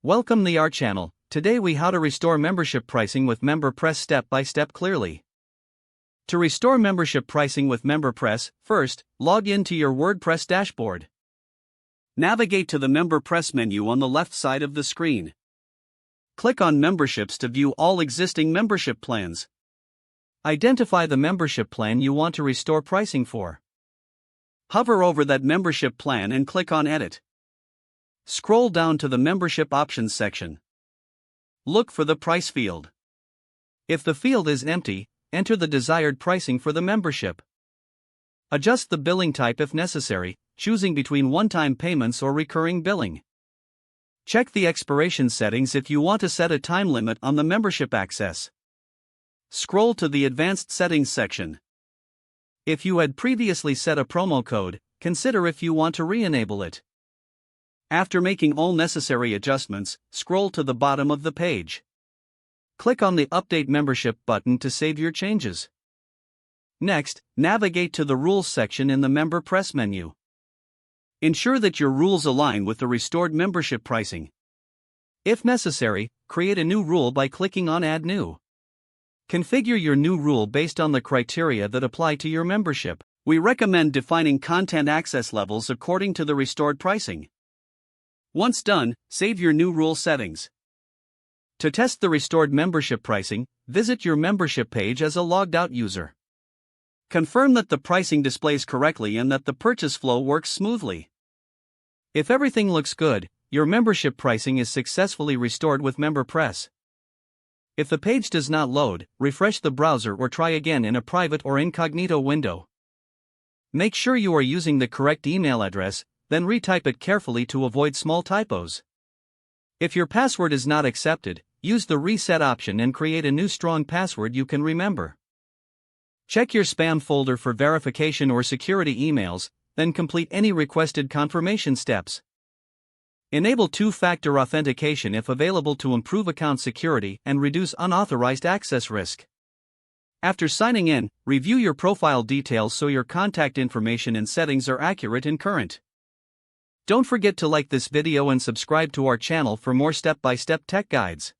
Welcome to our channel. Today we how to restore membership pricing with MemberPress step by step clearly. To restore membership pricing with MemberPress, first, log in to your WordPress dashboard. Navigate to the MemberPress menu on the left side of the screen. Click on Memberships to view all existing membership plans. Identify the membership plan you want to restore pricing for. Hover over that membership plan and click on Edit. Scroll down to the Membership Options section. Look for the Price field. If the field is empty, enter the desired pricing for the membership. Adjust the billing type if necessary, choosing between one-time payments or recurring billing. Check the expiration settings if you want to set a time limit on the membership access. Scroll to the Advanced Settings section. If you had previously set a promo code, consider if you want to re-enable it. After making all necessary adjustments, scroll to the bottom of the page. Click on the Update Membership button to save your changes. Next, navigate to the Rules section in the MemberPress menu. Ensure that your rules align with the restored membership pricing. If necessary, create a new rule by clicking on Add New. Configure your new rule based on the criteria that apply to your membership. We recommend defining content access levels according to the restored pricing. Once done, save your new rule settings. To test the restored membership pricing, visit your membership page as a logged out user. Confirm that the pricing displays correctly and that the purchase flow works smoothly. If everything looks good, your membership pricing is successfully restored with MemberPress. If the page does not load, refresh the browser or try again in a private or incognito window. Make sure you are using the correct email address, then retype it carefully to avoid small typos. If your password is not accepted, use the reset option and create a new strong password you can remember. Check your spam folder for verification or security emails, then complete any requested confirmation steps. Enable two-factor authentication if available to improve account security and reduce unauthorized access risk. After signing in, review your profile details so your contact information and settings are accurate and current. Don't forget to like this video and subscribe to our channel for more step-by-step tech guides.